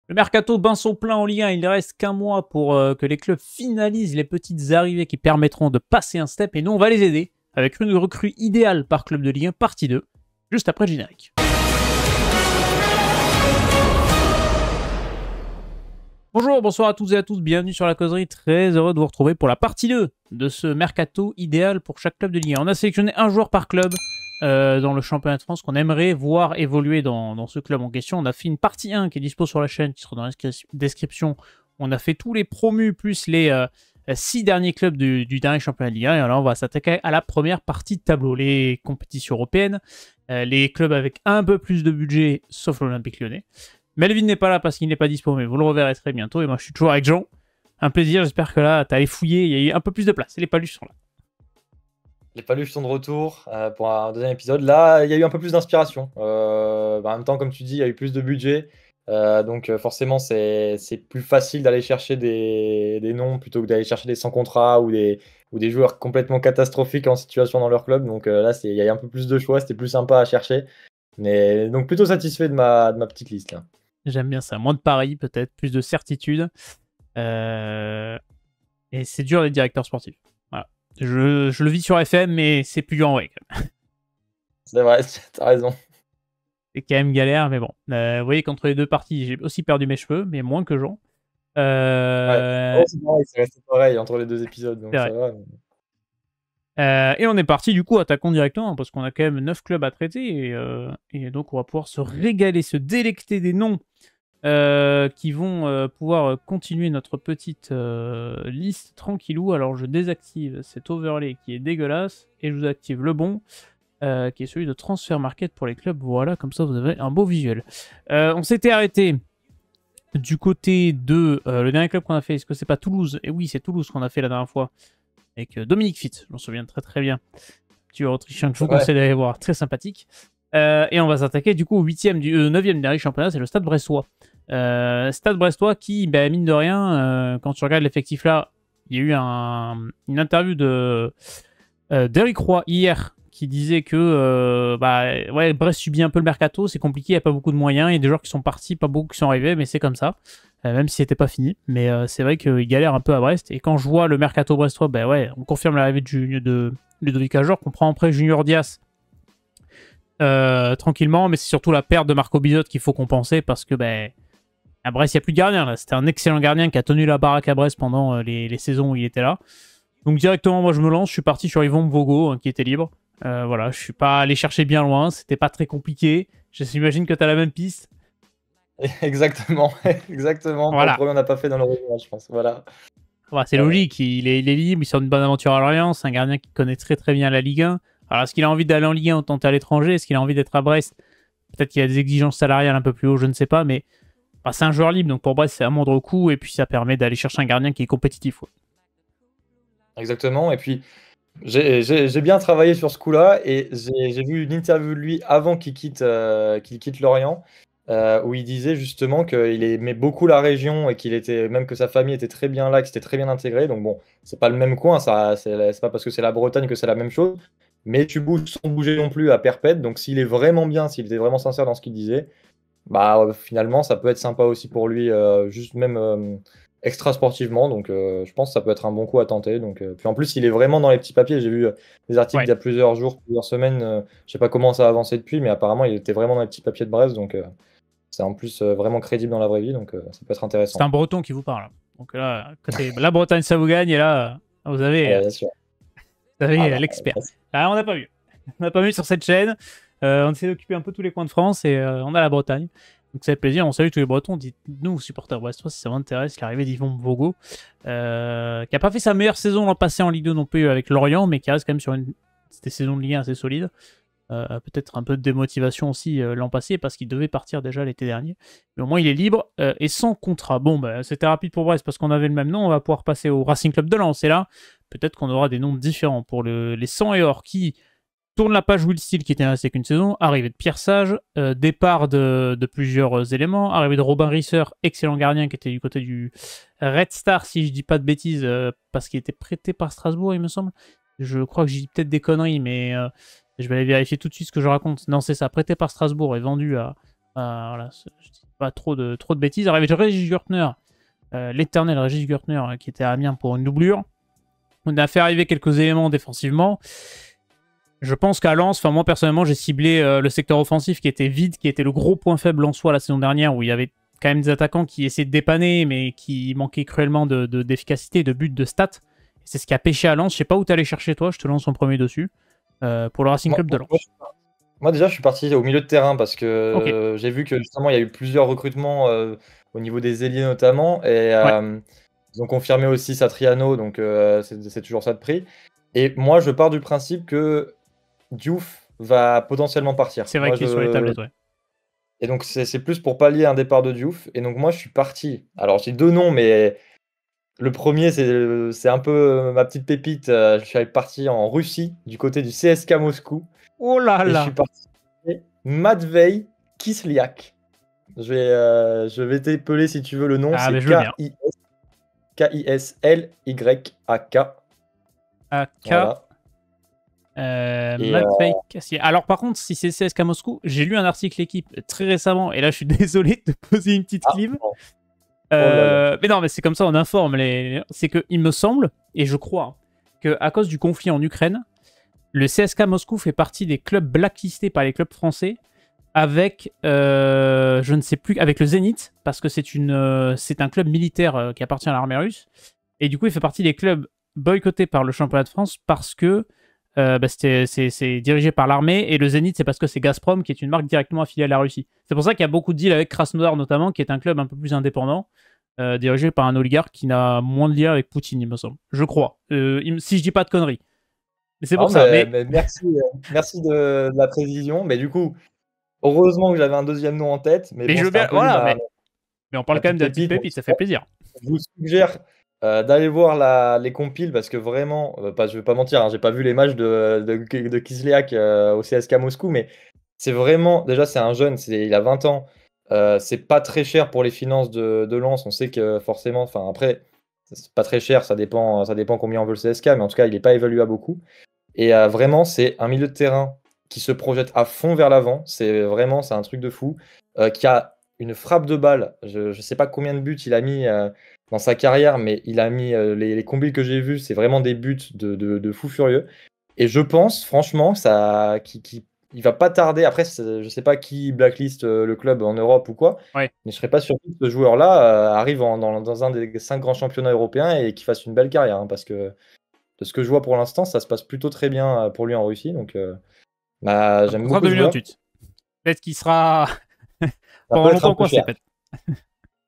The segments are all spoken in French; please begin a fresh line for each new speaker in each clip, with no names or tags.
Le mercato bat son plein en Ligue 1, il ne reste qu'un mois pour que les clubs finalisent les petites arrivées qui permettront de passer un step et nous on va les aider avec une recrue idéale par club de Ligue 1, partie 2, juste après le générique. Bonjour, bonsoir à toutes et à tous, bienvenue sur la causerie, très heureux de vous retrouver pour la partie 2 de ce mercato idéal pour chaque club de Ligue 1. On a sélectionné un joueur par club dans le championnat de France qu'on aimerait voir évoluer dans ce club en question. On a fait une partie 1 qui est dispo sur la chaîne, qui sera dans la description. On a fait tous les promus plus les 6 derniers clubs du dernier championnat de Ligue 1. Et alors on va s'attaquer à la première partie de tableau, les compétitions européennes, les clubs avec un peu plus de budget, sauf l'Olympique Lyonnais. Melvin n'est pas là parce qu'il n'est pas dispo, mais vous le reverrez très bientôt. Et moi, je suis toujours avec Jean. Un plaisir, j'espère que là, tu allé fouiller. Il y a eu un peu plus de place. Et les paluches sont là.
Les paluches sont de retour pour un deuxième épisode. Là, il y a eu un peu plus d'inspiration. En même temps, comme tu dis, il y a eu plus de budget. Donc forcément, c'est plus facile d'aller chercher des noms plutôt que d'aller chercher des sans contrat ou des joueurs complètement catastrophiques en situation dans leur club. Donc là, il y a un peu plus de choix. C'était plus sympa à chercher. Mais donc plutôt satisfait de ma petite liste là.
J'aime bien ça. Moins de paris, peut-être. Plus de certitude. Et c'est dur d'être directeur sportif. Voilà. Je le vis sur FM, mais c'est plus dur en vrai.
C'est vrai, t'as raison.
C'est quand même galère, mais bon. Vous voyez qu'entre les deux parties, j'ai aussi perdu mes cheveux, mais moins que Jean.
Ouais. Oh, c'est pareil, c'est resté pareil entre les deux épisodes. Donc ça va.
Et on est parti du coup, attaquons directement, parce qu'on a quand même 9 clubs à traiter, et donc on va pouvoir se régaler, se délecter des noms qui vont pouvoir continuer notre petite liste tranquillou. Alors je désactive cet overlay qui est dégueulasse, et je vous active le bon, qui est celui de Transfer Market pour les clubs. Voilà, comme ça vous avez un beau visuel. On s'était arrêté du côté de le dernier club qu'on a fait, est-ce que c'est pas Toulouse? Et oui, c'est Toulouse qu'on a fait la dernière fois, avec Dominique Fitt, je m'en souviens très très bien. Petit Autrichien que je vous conseille d'aller voir, très sympathique. Et on va s'attaquer du coup au 9e dernier championnat, c'est le Stade Brestois. Stade Brestois qui, mine de rien, quand tu regardes l'effectif là, il y a eu une interview d'Eric Roy hier qui disait que Brest subit un peu le mercato, c'est compliqué, il n'y a pas beaucoup de moyens, il y a des joueurs qui sont partis, pas beaucoup qui sont arrivés, mais c'est comme ça. Même si c'était pas fini, mais c'est vrai qu'il galère un peu à Brest. Et quand je vois le mercato brestois, on confirme l'arrivée de Ludovic Ajor, qu'on prend en prêt Junior Dias tranquillement, mais c'est surtout la perte de Marco Bizot qu'il faut compenser parce que à Brest, il n'y a plus de gardien. Là. C'était un excellent gardien qui a tenu la baraque à Brest pendant les saisons où il était là. Donc directement, moi je me lance, je suis parti sur Yvon Mvogo qui était libre. Voilà, je suis pas allé chercher bien loin, c'était pas très compliqué. J'imagine que tu as la même piste.
Exactement, exactement.
Voilà.
Le premier, on n'a pas fait dans le je pense. Voilà.
C'est logique, il est libre, il sort d'une bonne aventure à Lorient, c'est un gardien qui connaît très très bien la Ligue 1. Alors est-ce qu'il a envie d'aller en Ligue 1 ou tenter à l'étranger? Est-ce qu'il a envie d'être à Brest? Peut-être qu'il y a des exigences salariales un peu plus haut, je ne sais pas, mais c'est un joueur libre, donc pour Brest c'est un moindre coût, et puis ça permet d'aller chercher un gardien qui est compétitif. Ouais.
Exactement, et puis j'ai bien travaillé sur ce coup-là, et j'ai vu une interview de lui avant qu'il quitte Lorient, où il disait justement qu'il aimait beaucoup la région et même que sa famille était très bien là, qu'il s'était très bien intégré. Donc bon, c'est pas le même coin, c'est pas parce que c'est la Bretagne que c'est la même chose, mais tu bouges sans bouger non plus à perpète. Donc s'il est vraiment bien, s'il était vraiment sincère dans ce qu'il disait, finalement ça peut être sympa aussi pour lui, juste même extra sportivement. Donc je pense que ça peut être un bon coup à tenter. Donc puis en plus il est vraiment dans les petits papiers. J'ai vu des articles il y a plusieurs jours, plusieurs semaines, je sais pas comment ça a avancé depuis, mais apparemment il était vraiment dans les petits papiers de Brest. Donc c'est en plus vraiment crédible dans la vraie vie, donc ça peut être intéressant.
C'est un Breton qui vous parle. Donc là, côté la Bretagne, ça vous gagne, et là, vous avez, l'expert. Là, on n'a pas vu. On n'a pas vu sur cette chaîne. On essaie d'occuper un peu tous les coins de France, et on a la Bretagne. Donc ça fait plaisir, on salue tous les Bretons. Dites-nous, supporters brestois, si ça vous intéresse, l'arrivée d'Yvon Mvogo, qui n'a pas fait sa meilleure saison l'an passé en Ligue 2 non plus avec Lorient, mais qui reste quand même sur une saison de Ligue 1 assez solide. Peut-être un peu de démotivation aussi l'an passé parce qu'il devait partir déjà l'été dernier. Mais au moins il est libre et sans contrat. Bon, c'était rapide pour Brest parce qu'on avait le même nom. On va pouvoir passer au Racing Club de Lens. Et là, peut-être qu'on aura des noms différents pour les 100 et or qui tournent la page Will Steele qui était resté qu'une saison. Arrivée de Pierre Sage, départ de plusieurs éléments. Arrivée de Robin Risser, excellent gardien qui était du côté du Red Star, si je dis pas de bêtises, parce qu'il était prêté par Strasbourg, il me semble. Je crois que j'ai dit peut-être des conneries, mais je vais aller vérifier tout de suite ce que je raconte. Non, c'est ça, prêté par Strasbourg et vendu à voilà, pas trop de bêtises. Il y avait Régis Gürtner, l'éternel Régis Gürtner, qui était à Amiens pour une doublure. On a fait arriver quelques éléments défensivement. Je pense qu'à Lens, moi personnellement, j'ai ciblé le secteur offensif qui était vide, qui était le gros point faible en soi la saison dernière, où il y avait quand même des attaquants qui essayaient de dépanner, mais qui manquaient cruellement d'efficacité, de but, de stats. C'est ce qui a pêché à Lens. Je sais pas où t'allais chercher toi, je te lance en premier dessus. Pour le Racing Club de Lens.
Moi déjà, je suis parti au milieu de terrain parce que
Ok.
j'ai vu que justement, il y a eu plusieurs recrutements au niveau des ailiers notamment. Et
Ouais.
ils ont confirmé aussi Satriano, donc c'est toujours ça de prix. Et moi, je pars du principe que Diouf va potentiellement partir.
C'est vrai
Moi,
qu'il est sur les tablettes, ouais.
Et donc, c'est plus pour pallier un départ de Diouf. Et donc, moi, je suis parti. Alors, j'ai deux noms, mais le premier, c'est un peu ma petite pépite. Je suis parti en Russie, du côté du CSK Moscou.
Oh là
Et je suis
là.
parti Matvei Kisliak. Je vais t'épeler si tu veux le nom.
Ah, mais
C'est
je veux bien.
Kislyak.
AK.
Voilà. Et
Matvei Kassier. Alors par contre, si c'est CSK Moscou, j'ai lu un article équipe très récemment, et là je suis désolé de poser une petite clive.
non. Oh là là.
Mais non, mais c'est comme ça, on informe. C'est que il me semble, et je crois, que à cause du conflit en Ukraine, le CSK Moscou fait partie des clubs blacklistés par les clubs français avec, je ne sais plus, avec le Zénith, parce que c'est un club militaire qui appartient à l'armée russe. Et du coup, il fait partie des clubs boycottés par le championnat de France parce que c'est dirigé par l'armée, et le Zénith, c'est parce que c'est Gazprom, qui est une marque directement affiliée à la Russie. C'est pour ça qu'il y a beaucoup de deals avec Krasnodar notamment, qui est un club un peu plus indépendant, dirigé par un oligarque qui n'a moins de lien avec Poutine, il me semble. Je crois. Si je dis pas de conneries. Mais c'est pour ça.
Mais merci de la précision. Mais du coup, heureusement que j'avais un deuxième nom en tête. Mais bon,
je veux
c'était
bien.
un peu lui
Voilà, mais on parle
ma
quand même
petite
de la petite
pépite. Donc,
pépite, ça fait plaisir.
je vous suggère d'aller voir les compiles parce que vraiment, je vais pas mentir, hein, j'ai pas vu les matchs de Kislyak au CSK Moscou, mais c'est vraiment, déjà c'est un jeune, il a 20 ans, c'est pas très cher pour les finances de Lens, on sait que forcément, enfin après, c'est pas très cher, ça dépend combien on veut le CSK, mais en tout cas il est pas évalué à beaucoup. Et vraiment, c'est un milieu de terrain qui se projette à fond vers l'avant, c'est un truc de fou, qui a une frappe de balle, je sais pas combien de buts il a mis dans sa carrière, mais il a mis les combis que j'ai vus, c'est vraiment des buts de fou furieux. Et je pense, franchement, il va pas tarder. Après, je sais pas qui blacklist le club en Europe ou quoi,
Ouais.
mais je serais pas surpris que ce joueur-là arrive dans un des 5 grands championnats européens et qu'il fasse une belle carrière, hein, parce que de ce que je vois pour l'instant, ça se passe plutôt très bien pour lui en Russie. Donc, j'aime
Contrat
beaucoup ce joueur.
2028. Peut-être qu'il sera
Ça
pendant
peut être un
longtemps
peu
coincé,
cher.
peut-être.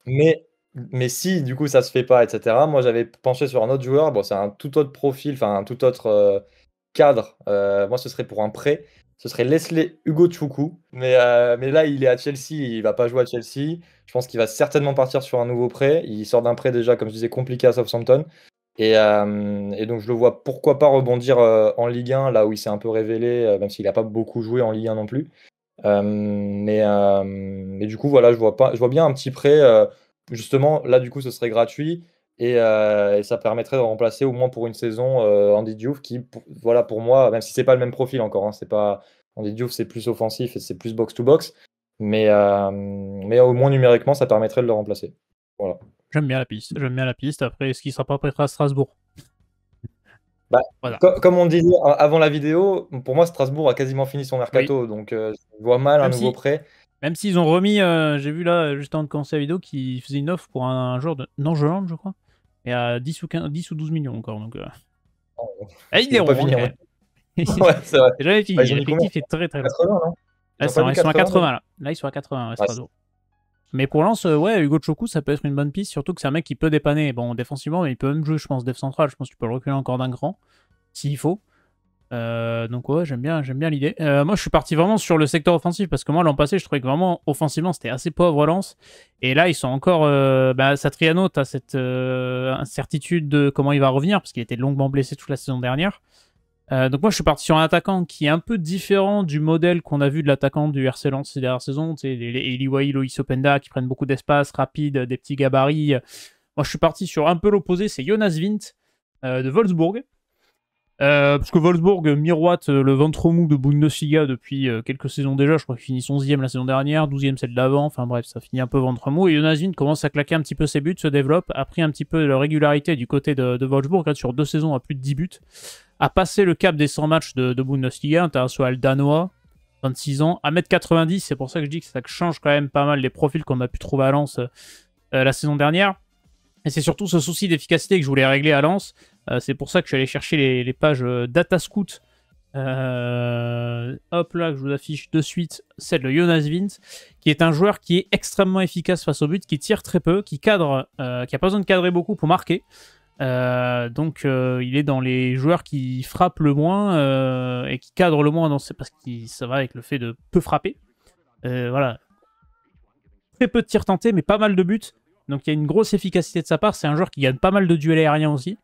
Mais si du coup ça se fait pas, etc. Moi j'avais penché sur un autre joueur, bon c'est un tout autre profil, enfin un tout autre cadre. Moi ce serait pour un prêt, ce serait Leslie Ugochukwu. Mais là il est à Chelsea, il va pas jouer à Chelsea. Je pense qu'il va certainement partir sur un nouveau prêt. Il sort d'un prêt déjà, comme je disais, compliqué à Southampton. Et donc je le vois pourquoi pas rebondir en Ligue 1, là où il s'est un peu révélé, même s'il n'a pas beaucoup joué en Ligue 1 non plus. Mais du coup, voilà, je vois bien un petit prêt. Justement, là, du coup, ce serait gratuit et ça permettrait de remplacer au moins pour une saison Andy Diouf, qui, voilà, pour moi, même si c'est pas le même profil encore, hein, c'est pas Andy Diouf, c'est plus offensif et c'est plus box-to-box, mais au moins numériquement, ça permettrait de le remplacer. Voilà.
J'aime bien la piste. J'aime bien la piste. Après, est-ce qu'il sera pas prêt à Strasbourg?
Bah,
Voilà.
comme on disait avant la vidéo, pour moi, Strasbourg a quasiment fini son
Oui.
mercato, donc je vois mal un nouveau prêt.
Même s'ils ont remis, j'ai vu là, juste avant de commencer la vidéo, qu'ils faisaient une offre pour un joueur de Nangeland, je crois. Et à 10 ou 12 millions encore. Donc, ils
Ils n'ont pas
iront,
fini.
quand même.
Ouais, c'est vrai.
C'est jamais fini.
Ils ont mis combien?
L'effectif est très très long.
80, non?
Là, ils sont à 80 là. Là, ils sont à 80 à
Ouais,
Strasbourg. Mais pour Lens, ouais, Hugo Choku, ça peut être une bonne piste, surtout que c'est un mec qui peut dépanner. Bon, défensivement, mais il peut même jouer, je pense, def central. Je pense que tu peux le reculer encore d'un cran, s'il faut. Donc ouais, j'aime bien l'idée. Moi, je suis parti vraiment sur le secteur offensif, parce que moi, l'an passé, je trouvais que vraiment, offensivement, c'était assez pauvre Lens. Et là, ils sont encore... Satriano, t'as cette incertitude de comment il va revenir, parce qu'il était longuement blessé toute la saison dernière. Donc moi, je suis parti sur un attaquant qui est un peu différent du modèle qu'on a vu de l'attaquant du RC Lens ces dernières saisons. Tu sais, les Eliwai, Loïs Openda, qui prennent beaucoup d'espace, rapides, des petits gabarits. Moi, je suis parti sur un peu l'opposé, c'est Jonas Wind de Wolfsburg. Parce que Wolfsburg miroite le ventre mou de Bundesliga depuis quelques saisons déjà. Je crois qu'il finit 11e la saison dernière, 12e celle d'avant. Enfin bref, ça finit un peu ventre mou. Et Jonas Wind commence à claquer un petit peu ses buts, se développe, a pris un petit peu de régularité du côté de Wolfsburg, sur 2 saisons à plus de 10 buts. A passé le cap des 100 matchs de Bundesliga, international danois, 26 ans, 1m90. C'est pour ça que je dis que ça change quand même pas mal les profils qu'on a pu trouver à Lens la saison dernière. Et c'est surtout ce souci d'efficacité que je voulais régler à Lens. C'est pour ça que je suis allé chercher les pages Datascout. Hop là, que je vous affiche de suite celle de Jonas Wind, qui est un joueur qui est extrêmement efficace face au but, qui tire très peu, qui cadre, qui n'a pas besoin de cadrer beaucoup pour marquer. Donc il est dans les joueurs qui frappent le moins et qui cadrent le moins, parce que ça va avec le fait de peu frapper. Voilà. Très peu de tirs tentés, mais pas mal de buts. Donc il y a une grosse efficacité de sa part. C'est un joueur qui gagne pas mal de duels aériens aussi.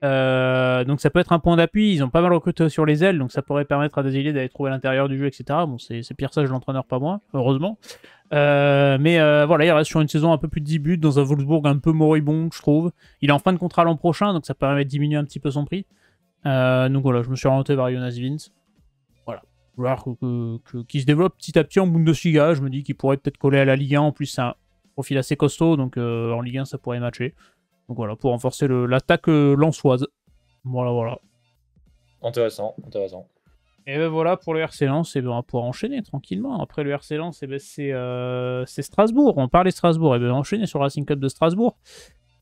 Donc ça peut être un point d'appui. Ils ont pas mal recruté sur les ailes, donc ça pourrait permettre à Desilets d'aller trouver à l'intérieur du jeu, etc. Bon, c'est Pierre Sage l'entraîneur, pas moi, heureusement. Mais voilà, il reste sur une saison un peu plus de 10 buts dans un Wolfsburg un peu moribond, je trouve. Il est en fin de contrat l'an prochain, donc ça permet de diminuer un petit peu son prix. Donc voilà, je me suis orienté vers Jonas Wind. Voilà, joueur qui se développe petit à petit en Bundesliga. Je me dis qu'il pourrait peut-être coller à la Ligue 1. En plus, c'est un profil assez costaud, donc en Ligue 1 ça pourrait matcher. Donc voilà, pour renforcer l'attaque lensoise. Voilà.
Intéressant.
Et ben voilà pour le RC Lens, et ben on va pouvoir enchaîner tranquillement. Après le RC Lens, et ben c'est Strasbourg. On parlait de Strasbourg, et ben enchaîner sur le Racing Club de Strasbourg.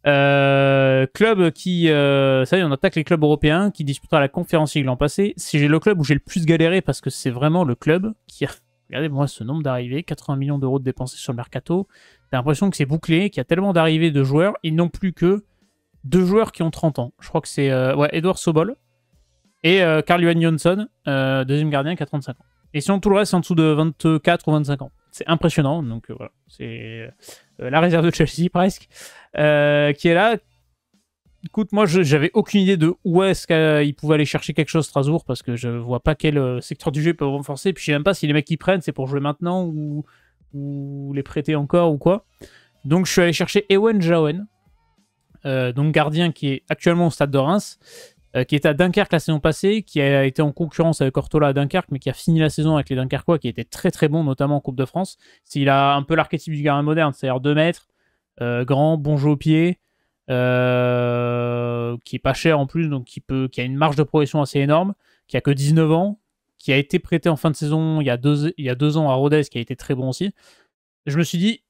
Club qui... ça y est, on attaque les clubs européens qui disputera la Conference League l'an passé. C'est le club où j'ai le plus galéré parce que c'est vraiment le club qui a... Regardez-moi ce nombre d'arrivées, 80 millions d'euros de dépensés sur le mercato. T'as l'impression que c'est bouclé, qu'il y a tellement d'arrivées de joueurs. Ils n'ont plus que 2 joueurs qui ont 30 ans. Je crois que c'est Edouard Sobol et Carl-Johan Jonsson, deuxième gardien qui a 35 ans. Et sinon, tout le reste, c'est en dessous de 24 ou 25 ans. C'est impressionnant. Donc voilà, c'est la réserve de Chelsea presque, qui est là. Écoute, moi, j'avais aucune idée de où est-ce qu'ils pouvaient aller chercher quelque chose Strasbourg, parce que je vois pas quel secteur du jeu ils peuvent renforcer. Puis je sais même pas si les mecs qui prennent, c'est pour jouer maintenant ou les prêter encore ou quoi. Donc je suis allé chercher Ewen Jaouen, donc gardien qui est actuellement au Stade de Reims, qui était à Dunkerque la saison passée, qui a été en concurrence avec Ortola à Dunkerque, mais qui a fini la saison avec les Dunkerquois, qui était très très bon, notamment en Coupe de France. Il a un peu l'archétype du gardien moderne, c'est-à-dire 2 mètres, grand, bon jeu au pied, qui est pas cher en plus, donc qui a une marge de progression assez énorme, qui a que 19 ans, qui a été prêté en fin de saison il y a 2 ans à Rodez, qui a été très bon aussi. Je me suis dit,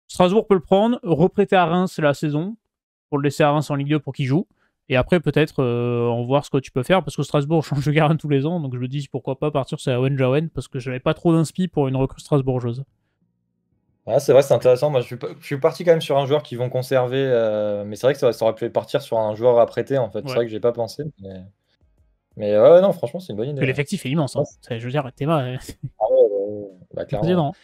Strasbourg peut le prendre, reprêter à Reims la saison, pour le laisser à Reims en Ligue 2 pour qu'il joue, et après peut-être en voir ce que tu peux faire, parce que Strasbourg change de gardien tous les ans, donc je me dis pourquoi pas partir sur Ewen Jaouen, parce que je n'avais pas trop d'inspi pour une recrue strasbourgeoise.
Ah, c'est vrai, c'est intéressant. Moi, je suis parti quand même sur un joueur qu'ils vont conserver, mais c'est vrai que ça aurait pu partir sur un joueur à prêter, en fait.
Ouais.
C'est vrai que j'ai pas pensé, mais ouais, non, franchement, c'est une bonne idée.
L'effectif est immense, hein. Je veux dire, Théma,
bah, clairement.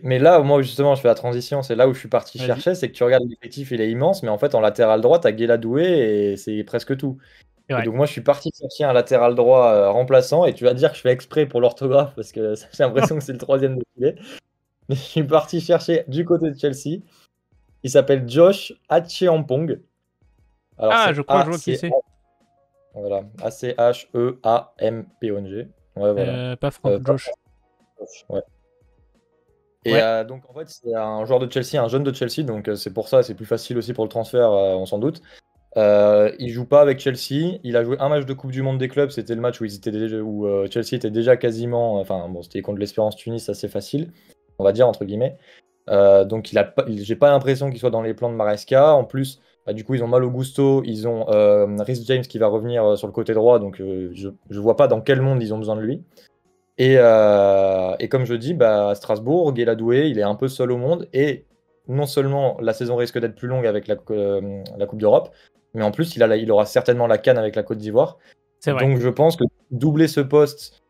Mais là, moi, justement, je fais la transition, c'est là où je suis parti chercher, c'est que tu regardes l'effectif, il est immense, mais en fait, en latéral droit, t'as Guéladoué et c'est presque tout. Et donc moi, je suis parti chercher un latéral droit remplaçant, et tu vas dire que je fais exprès pour l'orthographe, parce que j'ai l'impression que c'est le 3e défilé. Mais je suis parti chercher du côté de Chelsea. Il s'appelle Josh Acheampong.
Je crois que je vois qui c'est.
Voilà, Acheampong. Ouais, voilà.
Pas Franck, Josh.
Ouais. Et donc en fait, c'est un joueur de Chelsea, un jeune de Chelsea, donc c'est pour ça, c'est plus facile aussi pour le transfert, on s'en doute. Il joue pas avec Chelsea. Il a joué un match de Coupe du Monde des clubs. C'était le match où Chelsea était déjà quasiment. Enfin, bon, c'était contre l'Espérance Tunis, assez facile, on va dire, entre guillemets. Donc, j'ai pas l'impression qu'il soit dans les plans de Maresca. En plus, du coup, ils ont Malo Gusto. Ils ont Reece James qui va revenir sur le côté droit. Donc, je vois pas dans quel monde ils ont besoin de lui. Et comme je dis, à Strasbourg, Guéladoué, il est un peu seul au monde. Et non seulement la saison risque d'être plus longue avec la Coupe d'Europe, mais en plus, il aura certainement la CAN avec la Côte d'Ivoire. Donc je pense que doubler ce poste,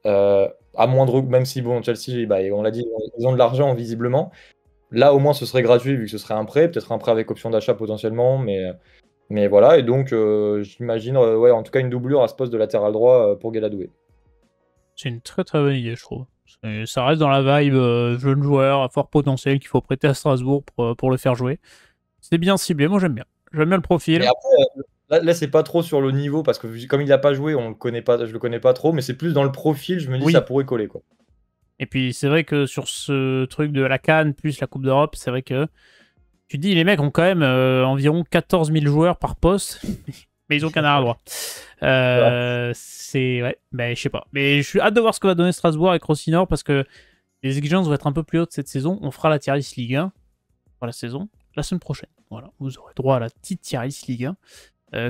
à moindre, même si bon, Chelsea, on l'a dit, ils ont de l'argent visiblement. Là, au moins, ce serait gratuit vu que ce serait un prêt, peut-être un prêt avec option d'achat potentiellement, mais voilà. Et donc, j'imagine, en tout cas, une doublure à ce poste de latéral droit pour Guéladoué.
C'est une très très bonne idée, je trouve. Ça reste dans la vibe jeune joueur à fort potentiel qu'il faut prêter à Strasbourg pour le faire jouer. C'est bien ciblé, moi j'aime bien. J'aime bien le profil.
Et après, Là, c'est pas trop sur le niveau parce que comme il n'a pas joué, on le connaît pas, je le connais pas trop, mais c'est plus dans le profil, je me dis
Oui.
ça pourrait coller, quoi.
Et puis c'est vrai que sur ce truc de la CAN plus la Coupe d'Europe, c'est vrai que tu te dis les mecs ont quand même environ 14 000 joueurs par poste, mais ils ont qu'un arrière droit. C'est ouais, ben je sais pas. Mais je suis hâte de voir ce que va donner Strasbourg avec Rossinor parce que les exigences vont être un peu plus hautes cette saison. On fera la tier list Ligue 1 pour la saison la semaine prochaine. Voilà, vous aurez droit à la petite tier list Ligue 1.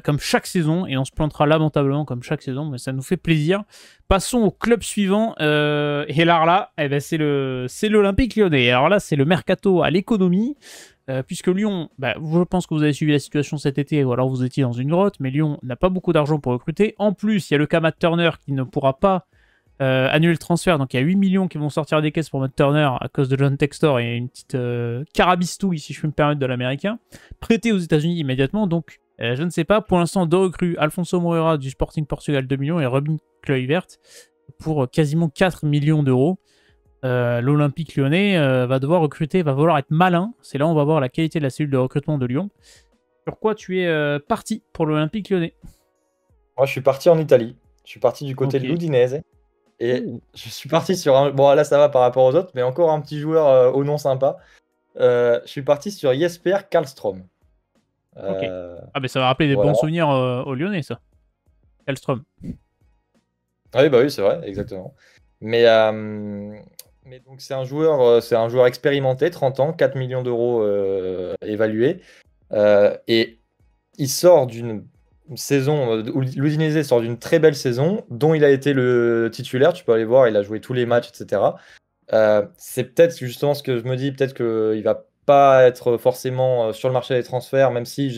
Comme chaque saison, et on se plantera lamentablement comme chaque saison, mais ça nous fait plaisir. Passons au club suivant, et là, eh ben, c'est l'Olympique Lyonnais. Alors là, c'est le mercato à l'économie, puisque Lyon, bah, je pense que vous avez suivi la situation cet été, ou alors vous étiez dans une grotte, mais Lyon n'a pas beaucoup d'argent pour recruter. En plus, il y a le cas Matt Turner qui ne pourra pas annuler le transfert, donc il y a 8 millions qui vont sortir des caisses pour Matt Turner à cause de John Textor et une petite carabistouille, si je peux me permettre, de l'américain, prêté aux États-Unis immédiatement, donc je ne sais pas. Pour l'instant, deux recrues, Alfonso Moreira du Sporting Portugal 2 millions et Robin Kluivert pour quasiment 4 millions d'euros. L'Olympique lyonnais va devoir recruter, va vouloir être malin. C'est là où on va voir la qualité de la cellule de recrutement de Lyon. Sur quoi tu es parti pour l'Olympique lyonnais?
Moi, je suis parti en Italie. Je suis parti du côté de l'Udinese. Et je suis parti sur un... Bon, là, ça va par rapport aux autres, mais encore un petit joueur au nom sympa. Je suis parti sur Jesper Karlström.
Ok. Ah, mais ça va rappeler des bons souvenirs au Lyonnais, ça. Karlström.
Ah oui, bah oui, c'est vrai, exactement. Mais donc, c'est un joueur expérimenté, 30 ans, 4 millions d'euros évalués. Et il sort d'une saison, l'Udinese sort d'une très belle saison, dont il a été le titulaire. Tu peux aller voir, il a joué tous les matchs, etc. C'est peut-être justement ce que je me dis, peut-être qu'il va pas être forcément sur le marché des transferts, même si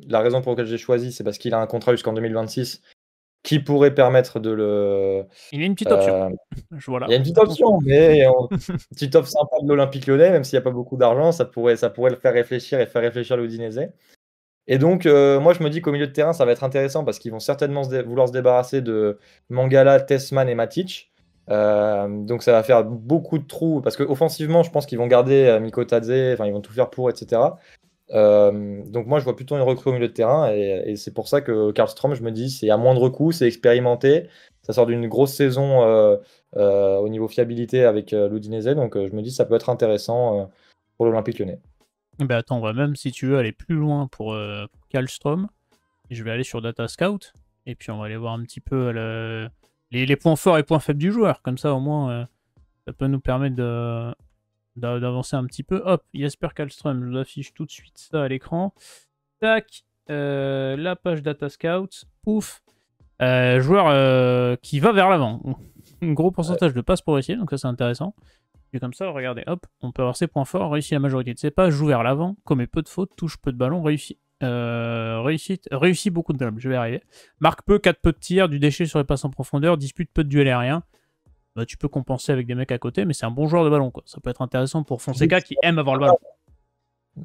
la raison pour laquelle j'ai choisi, c'est parce qu'il a un contrat jusqu'en 2026 qui pourrait permettre de le...
Il y a une petite option. Voilà.
Il y a une petite option, mais une petite offre sympa de l'Olympique Lyonnais, même s'il n'y a pas beaucoup d'argent, ça pourrait le faire réfléchir et faire réfléchir l'Udinese. Et donc, moi, je me dis qu'au milieu de terrain, ça va être intéressant parce qu'ils vont certainement vouloir se débarrasser de Mangala, Tessman et Matic. Donc, ça va faire beaucoup de trous parce qu'offensivement, je pense qu'ils vont garder Mikotadze, enfin, ils vont tout faire pour, etc. Donc, moi, je vois plutôt une recrue au milieu de terrain et c'est pour ça que Karlström, je me dis, c'est à moindre coût, c'est expérimenté. Ça sort d'une grosse saison au niveau fiabilité avec l'Udinese. Donc, je me dis, ça peut être intéressant pour l'Olympique Lyonnais.
Ben attends, on va même, si tu veux, aller plus loin pour Karlström. Je vais aller sur Data Scout. Et puis, on va aller voir un petit peu les points forts et points faibles du joueur. Comme ça, au moins, ça peut nous permettre d'avancer un petit peu. Hop, Jesper Karlström, je vous affiche tout de suite ça à l'écran. Tac, la page Data Scout. Pouf. Joueur qui va vers l'avant. Un gros pourcentage de passes progressives, donc ça c'est intéressant. Et comme ça, regardez, hop, on peut avoir ses points forts, réussit la majorité de ses passes, joue vers l'avant, commet peu de fautes, touche peu de ballons, réussit beaucoup de dribbles, je vais arriver. Marque peu, 4 peu de tirs, du déchet sur les passes en profondeur, dispute peu de duels aériens. Bah, tu peux compenser avec des mecs à côté, mais c'est un bon joueur de ballon, quoi. Ça peut être intéressant pour Fonseca qui aime avoir le ballon.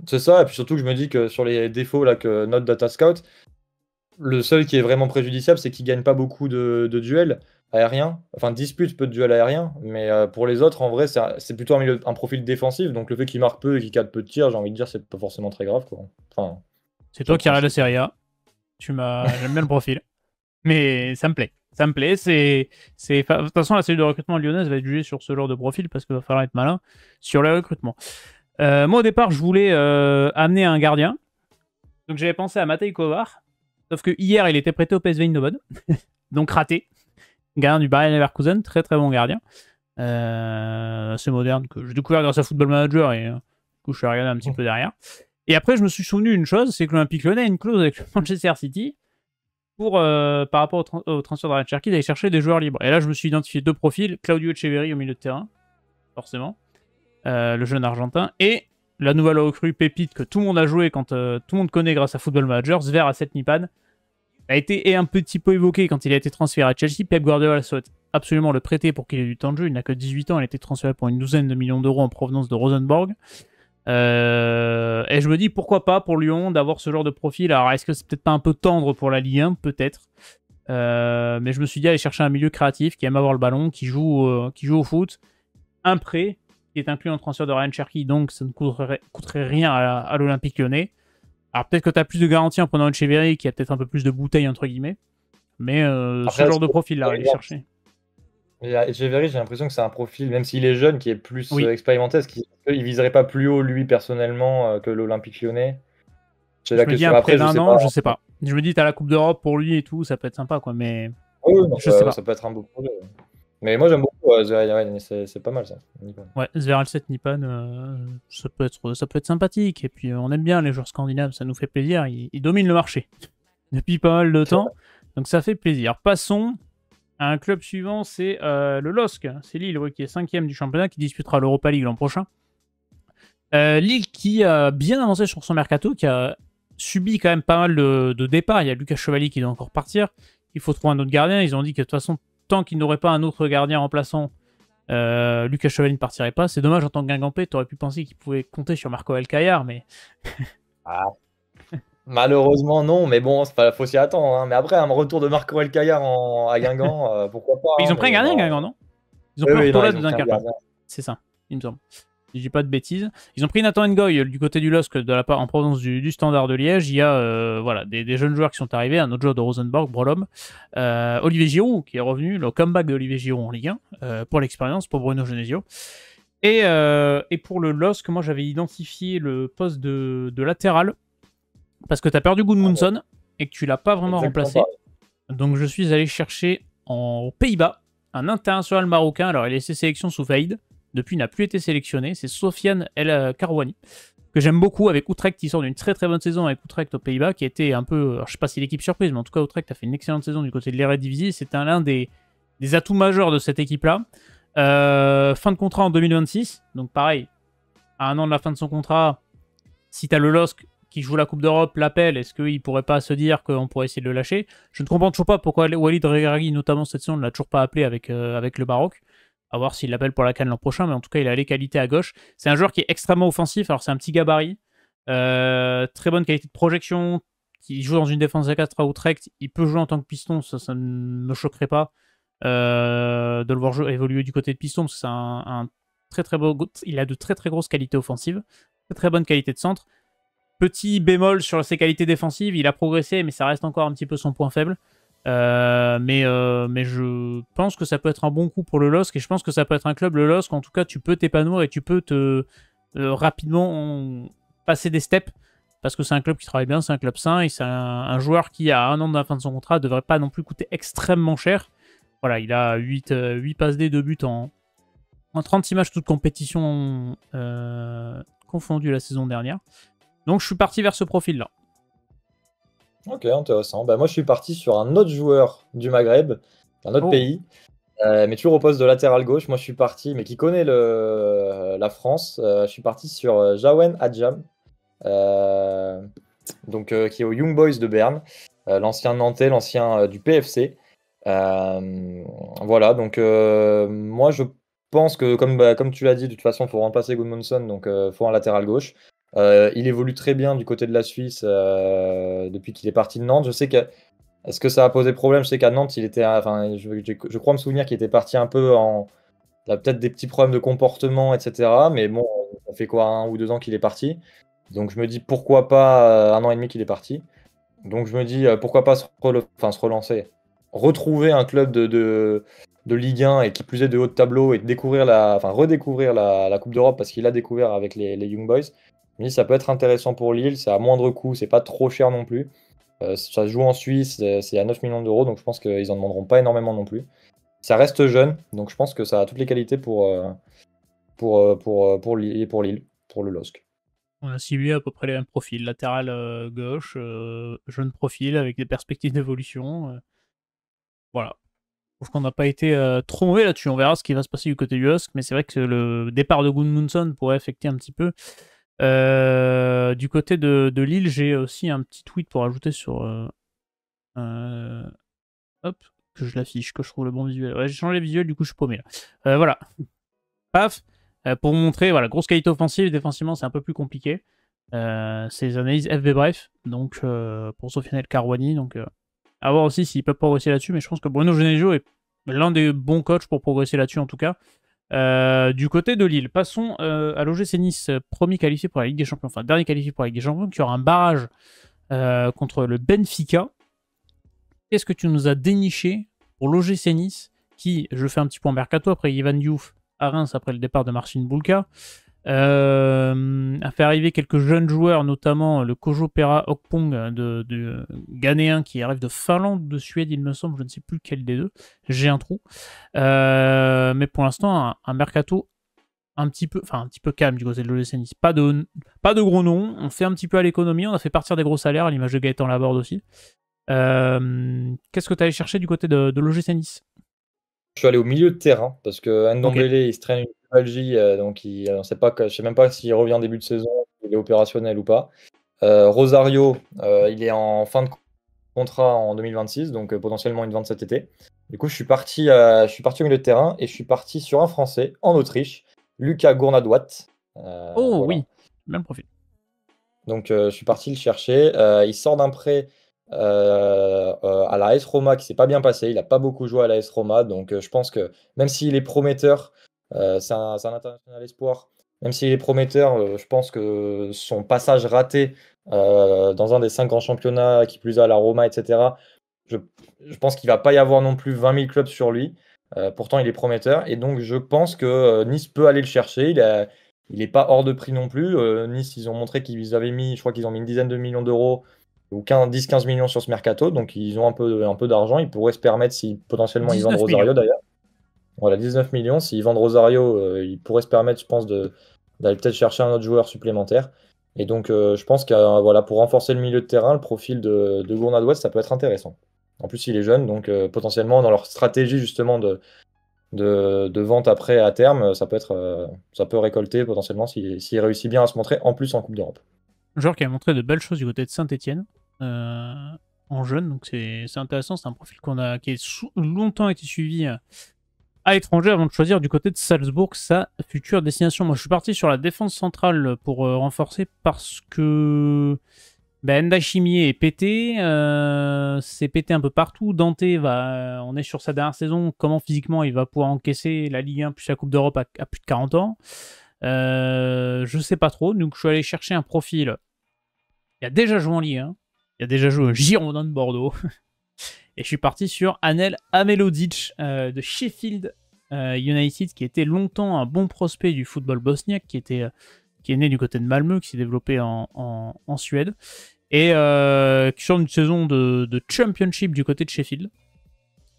C'est ça, et puis surtout que je me dis que sur les défauts là, que note Data Scout, le seul qui est vraiment préjudiciable, c'est qu'il gagne pas beaucoup de duels aériens. Enfin, dispute peu de duels aériens, mais pour les autres, en vrai, c'est plutôt un profil défensif. Donc le fait qu'il marque peu et qu'il cadre peu de tirs, j'ai envie de dire, c'est pas forcément très grave, quoi. Enfin,
c'est toi qui regardes la Serie A. J'aime bien le profil. Mais ça me plaît. Ça me plaît. De toute façon, la cellule de recrutement lyonnaise va être jugée sur ce genre de profil parce qu'il va falloir être malin sur les recrutements. Moi, au départ, je voulais amener un gardien. Donc j'avais pensé à Matej Kovar. Sauf que hier, il était prêté au PSV Eindhoven. Donc raté. Gardien du Bayer Leverkusen. Très très bon gardien. Assez moderne. Que j'ai découvert grâce à Football Manager. Et du coup, je suis regardé un petit peu derrière. Et après, je me suis souvenu d'une chose. C'est que l'Olympique Lyonnais a une clause avec Manchester City. Pour, par rapport au transfert de Ryan Cherki, d'aller chercher des joueurs libres. Et là, je me suis identifié deux profils. Claudio Echeverri au milieu de terrain. Forcément. Le jeune argentin. Et la nouvelle recrue pépite que tout le monde a joué quand tout le monde connaît grâce à Football Manager, Zver Asset-Nipan, a été un petit peu évoqué quand il a été transféré à Chelsea. Pep Guardiola souhaite absolument le prêter pour qu'il ait du temps de jeu. Il n'a que 18 ans, il a été transféré pour une douzaine de millions d'euros en provenance de Rosenborg. Et je me dis pourquoi pas pour Lyon d'avoir ce genre de profil. Alors est-ce que c'est peut-être pas un peu tendre pour la Ligue 1? Peut-être. Mais je me suis dit aller chercher un milieu créatif qui aime avoir le ballon, qui joue au foot. Un prêt qui est inclus dans le transfert de Ryan Cherki, donc ça ne coûterait rien à l'Olympique Lyonnais. Alors peut-être que tu as plus de garantie en prenant Echeverry, qui a peut-être un peu plus de bouteilles, entre guillemets. Mais ce genre de profil-là, aller chercher.
Echeverry, j'ai l'impression que c'est un profil, même s'il est jeune, qui est plus
Oui.
expérimenté. Est-ce qu'il viserait pas plus haut, lui, personnellement, que l'Olympique Lyonnais?
Je me dis après d'un an, je sais pas. Je me dis, t'as la Coupe d'Europe pour lui et tout, ça peut être sympa, quoi. Mais
oui,
je sais pas.
Ça peut être un beau projet. Mais moi, j'aime beaucoup Zverev, c'est pas mal, ça.
Ouais, Zverev 7 Nippon, ça peut être sympathique. Et puis, on aime bien les joueurs scandinaves, ça nous fait plaisir. Ils dominent le marché depuis pas mal de temps. Donc, ça fait plaisir. Passons à un club suivant, c'est le LOSC. C'est Lille, qui est 5e du championnat, qui disputera l'Europa League l'an prochain. Lille qui a bien avancé sur son mercato, qui a subi quand même pas mal de départs. Il y a Lucas Chevalier qui doit encore partir. Il faut trouver un autre gardien. Ils ont dit que de toute façon, tant qu'il n'aurait pas un autre gardien remplaçant, Lucas Chevalier ne partirait pas. C'est dommage, en tant que Guingampais, tu aurais pu penser qu'il pouvait compter sur Marco Elcaillard, mais...
Malheureusement, non, mais bon, faut s'y attendre. Hein. Mais après, un retour de Marco Elcaillard à Guingamp, pourquoi pas.
Ils ont pris un gardien, Guingamp, non? Ils ont pris Ortola de Dunkerque. C'est ça, il me semble. Si je dis pas de bêtises. Ils ont pris Nathan Ngoy du côté du LOSC en provenance du Standard de Liège. Il y a voilà, des jeunes joueurs qui sont arrivés, un autre joueur de Rosenborg, Brolom. Olivier Giroud qui est revenu, le comeback d'Olivier Giroud en Ligue 1, pour l'expérience, pour Bruno Genesio. Et pour le LOSC, moi j'avais identifié le poste de latéral parce que tu as perdu Gudmundsson et que tu l'as pas vraiment remplacé. Donc je suis allé chercher aux Pays-Bas un international marocain. Alors il a laissé sélection sous Faïd. Depuis, il n'a plus été sélectionné. C'est Sofiane El Karouani, que j'aime beaucoup avec Utrecht, qui sort d'une très très bonne saison avec Utrecht aux Pays-Bas, qui a été un peu, alors, je sais pas si l'équipe surprise, mais en tout cas Utrecht a fait une excellente saison du côté de l'Eredivisie. C'est l'un des atouts majeurs de cette équipe-là. Fin de contrat en 2026, donc pareil, à un an de la fin de son contrat, si tu as le LOSC qui joue la Coupe d'Europe, l'appelle, est-ce qu'il pourrait pas se dire qu'on pourrait essayer de le lâcher? Je ne comprends toujours pas pourquoi Walid Regragui, notamment cette saison, ne l'a toujours pas appelé avec le Maroc. À voir s'il l'appelle pour la CAN l'an prochain, mais en tout cas, il a les qualités à gauche. C'est un joueur qui est extrêmement offensif, alors c'est un petit gabarit, très bonne qualité de projection, qui joue dans une défense à 4 à Utrecht, il peut jouer en tant que piston, ça ne me choquerait pas de le voir évoluer du côté de piston, parce que c'est un très très beau, il a de très très grosses qualités offensives, très très bonne qualité de centre. Petit bémol sur ses qualités défensives, il a progressé, mais ça reste encore un petit peu son point faible. Mais je pense que ça peut être un bon coup pour le LOSC et je pense que ça peut être un club, le LOSC, en tout cas tu peux t'épanouir et tu peux te rapidement passer des steps parce que c'est un club qui travaille bien, c'est un club sain et c'est un joueur qui à un an de la fin de son contrat ne devrait pas non plus coûter extrêmement cher. Voilà, il a 8 passes D, 2 buts en 36 matchs toutes compétitions confondues la saison dernière. Donc je suis parti vers ce profil là.
Ok, intéressant. Bah, moi, je suis parti sur un autre joueur du Maghreb, un autre pays, mais toujours au poste de latéral gauche. Moi, je suis parti, mais qui connaît la France. Je suis parti sur Jawen Adjam, donc, qui est aux Young Boys de Berne, l'ancien Nantais, l'ancien du PFC. Voilà, donc moi, je pense que, comme tu l'as dit, de toute façon, il faut remplacer Gudmundsson, donc il faut un latéral gauche. Il évolue très bien du côté de la Suisse depuis qu'il est parti de Nantes. Je sais que. Est-ce que ça a posé problème? Je sais qu'à Nantes, il était. Enfin, je crois me souvenir qu'il était parti un peu en. Il a peut-être des petits problèmes de comportement, etc. Mais bon, ça fait quoi, 1 ou 2 ans qu'il est parti. Donc je me dis pourquoi pas 1 an et demi qu'il est parti. Donc je me dis pourquoi pas se relancer. Retrouver un club de Ligue 1 et qui plus est de haut de tableau et redécouvrir la Coupe d'Europe parce qu'il a découvert avec les Young Boys. Mais ça peut être intéressant pour Lille, c'est à moindre coût, c'est pas trop cher non plus. Ça se joue en Suisse, c'est à 9 millions d'euros, donc je pense qu'ils en demanderont pas énormément non plus. Ça reste jeune, donc je pense que ça a toutes les qualités pour Lille, pour le LOSC.
On a ciblé à peu près les mêmes profils, latéral gauche, jeune profil avec des perspectives d'évolution. Voilà. Je trouve qu'on n'a pas été trop mauvais là-dessus. On verra ce qui va se passer du côté du LOSC, mais c'est vrai que le départ de Gudmundsson pourrait affecter un petit peu. Du côté de Lille, j'ai aussi un petit tweet pour ajouter sur... hop, que je l'affiche, que je trouve le bon visuel. Ouais, j'ai changé les visuels, du coup je suis paumé là. Voilà. Paf. Pour vous montrer, voilà, grosse qualité offensive, défensivement c'est un peu plus compliqué. C'est les analyses FB Bref, donc pour Sofiane El Karouani, donc à voir aussi s'il peut progresser là-dessus, mais je pense que Bruno Genesio est l'un des bons coachs pour progresser là-dessus en tout cas. Du côté de Lille, passons à l'OGC Nice, premier qualifié pour la Ligue des Champions, enfin dernier qualifié pour la Ligue des Champions, qui aura un barrage contre le Benfica. Qu'est-ce que tu nous as déniché pour l'OGC Nice, qui, je fais un petit point mercato après Ivan Diouf à Reims, après le départ de Marcin Bulka, a fait arriver quelques jeunes joueurs, notamment le Kojo Pera Okpong de Ghanéen qui arrive de Finlande ou de Suède, il me semble, je ne sais plus lequel des deux, j'ai un trou. Mais pour l'instant, un mercato un petit peu calme du côté de l'OGC Nice. Pas de gros noms, on fait un petit peu à l'économie, on a fait partir des gros salaires, à l'image de Gaëtan Laborde aussi. Qu'est-ce que tu allais chercher du côté de l'OGC Nice?
Je suis allé au milieu de terrain parce que Ndombele, il se traîne une pubalgie, donc on sait pas, je sais même pas s'il revient en début de saison, il est opérationnel ou pas. Rosario, il est en fin de contrat en 2026, donc potentiellement il vente cet été. Du coup, je suis parti au milieu de terrain et je suis parti sur un Français en Autriche, Lucas Gournadoit.
Oh
Voilà.
oui, même profil.
Donc je suis parti le chercher. Il sort d'un prêt à la AS Roma qui s'est pas bien passé. Il n'a pas beaucoup joué à la AS Roma. Donc je pense que même s'il est prometteur, c'est un international espoir. Même s'il est prometteur, je pense que son passage raté dans un des 5 grands championnats, qui plus est à la Roma, etc., je, je pense qu'il va pas y avoir non plus 20 000 clubs sur lui. Pourtant, il est prometteur. Et donc, je pense que Nice peut aller le chercher. Il n'est pas hors de prix non plus. Nice, ils ont montré qu'ils avaient mis, je crois qu'ils ont mis une dizaine de millions d'euros ou 10-15 millions sur ce mercato. Donc, ils ont un peu d'argent. Ils pourraient se permettre, si potentiellement ils vendent
19
Rosario
millions.
d'ailleurs. Voilà, 19 millions. S'ils vendent Rosario, ils pourraient se permettre, je pense, d'aller peut-être chercher un autre joueur supplémentaire. Et donc, je pense que voilà, pour renforcer le milieu de terrain, le profil de Gournadoise, ça peut être intéressant. En plus, il est jeune, donc potentiellement, dans leur stratégie justement de vente après à terme, ça peut récolter potentiellement s'il réussit bien à se montrer, en plus en Coupe d'Europe.
Un joueur qui a montré de belles choses du côté de Saint-Etienne en jeune, donc c'est intéressant. C'est un profil qui a longtemps été suivi à l'étranger avant de choisir du côté de Salzbourg sa future destination. Moi, je suis parti sur la défense centrale pour renforcer parce que Ndachimier est pété, c'est pété un peu partout. Dante, on est sur sa dernière saison. Comment physiquement il va pouvoir encaisser la Ligue 1 plus la Coupe d'Europe à plus de 40 ans? Je sais pas trop. Donc je suis allé chercher un profil. Il a déjà joué en Ligue 1. Il a déjà joué au Girondin de Bordeaux. Et je suis parti sur Anel Amelodic de Sheffield United, qui était longtemps un bon prospect du football bosniaque, qui est né du côté de Malmö, qui s'est développé en Suède, et qui sort d'une saison de Championship du côté de Sheffield,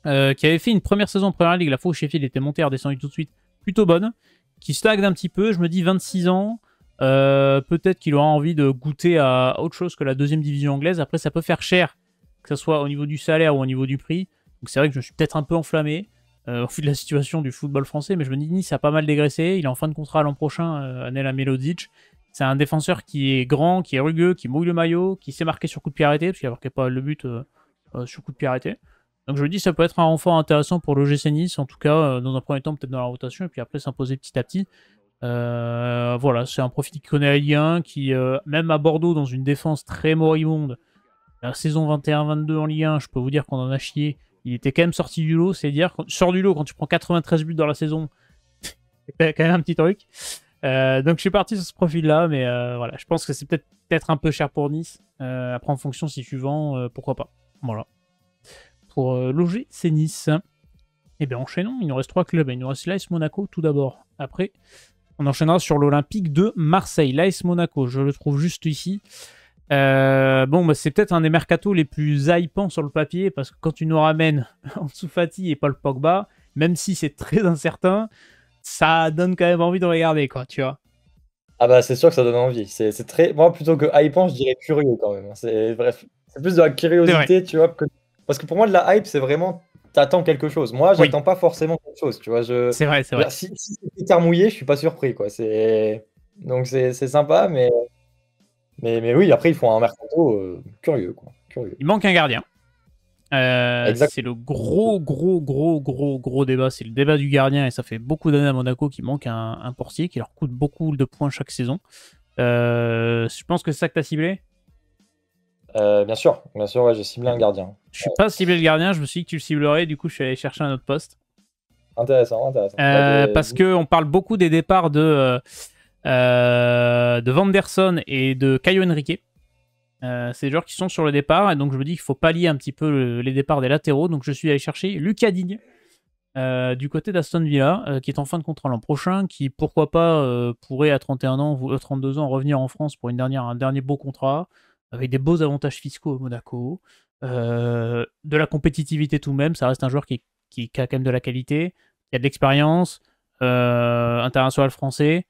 qui avait fait une première saison en Première Ligue, la fois où Sheffield était monté et redescendu tout de suite, plutôt bonne, qui stagne un petit peu. Je me dis 26 ans, peut-être qu'il aura envie de goûter à autre chose que la deuxième division anglaise. Après, ça peut faire cher, que ce soit au niveau du salaire ou au niveau du prix. Donc c'est vrai que je me suis peut-être un peu enflammé au vu de la situation du football français, mais je me dis Nice a pas mal dégraissé. Il est en fin de contrat l'an prochain, Anel Amelodic. C'est un défenseur qui est grand, qui est rugueux, qui mouille le maillot, qui sait marquer sur coup de pied arrêté, parce qu'il a marqué pas le but sur coup de pied arrêté. Donc je me dis ça peut être un renfort intéressant pour l'OGC Nice, en tout cas dans un premier temps peut-être dans la rotation, et puis après s'imposer petit à petit. Voilà, c'est un profil qui connaît la Ligue 1, qui même à Bordeaux dans une défense très moribonde, la saison 21-22 en Ligue 1, je peux vous dire qu'on en a chié. Il était quand même sorti du lot, c'est dire, quand tu sors du lot quand tu prends 93 buts dans la saison, c'est quand même un petit truc. Donc je suis parti sur ce profil-là, mais voilà, je pense que c'est peut-être un peu cher pour Nice. Après en fonction si tu vends, pourquoi pas. Voilà. Pour l'OGC Nice. Et bien enchaînons, il nous reste 3 clubs. Il nous reste l'AS Monaco tout d'abord. Après, on enchaînera sur l'Olympique de Marseille. L'AS Monaco, je le trouve juste ici. C'est peut-être un des mercatos les plus hypants sur le papier, parce que quand tu nous ramènes Ansu Fati et Paul Pogba, même si c'est très incertain, ça donne quand même envie de regarder, quoi, tu vois.
Ah bah c'est sûr que ça donne envie. C'est très... Moi, plutôt que hypant, je dirais curieux quand même. Bref, c'est plus de la curiosité, tu vois. Parce que pour moi, de la hype, c'est vraiment... T'attends quelque chose. Moi, j'attends pas forcément quelque chose, tu vois.
C'est vrai, c'est vrai.
Si c'est terre mouillé, je suis pas surpris, quoi. Donc c'est sympa, mais oui, après, ils font un mercato curieux, quoi. Curieux.
Il manque un gardien.
Exact.
C'est le gros débat. C'est le débat du gardien, et ça fait beaucoup d'années à Monaco qu'il manque un portier qui leur coûte beaucoup de points chaque saison. Je pense que c'est ça que tu as ciblé.
Bien sûr, ouais, j'ai ciblé un gardien.
Je suis pas ciblé le gardien, je me suis dit que tu le ciblerais, du coup je suis allé chercher un autre poste.
Intéressant, intéressant. Bah,
Parce qu'on parle beaucoup des départs de Vanderson et de Caio Henrique. C'est des joueurs qui sont sur le départ, et donc je me dis qu'il faut pallier un petit peu les départs des latéraux. Donc je suis allé chercher Lucas Digne du côté d'Aston Villa, qui est en fin de contrat l'an prochain, qui pourquoi pas pourrait à 31 ans ou 32 ans revenir en France pour un dernier beau contrat, avec des beaux avantages fiscaux au Monaco, de la compétitivité tout de même. Ça reste un joueur qui a quand même de la qualité, qui a de l'expérience, international français.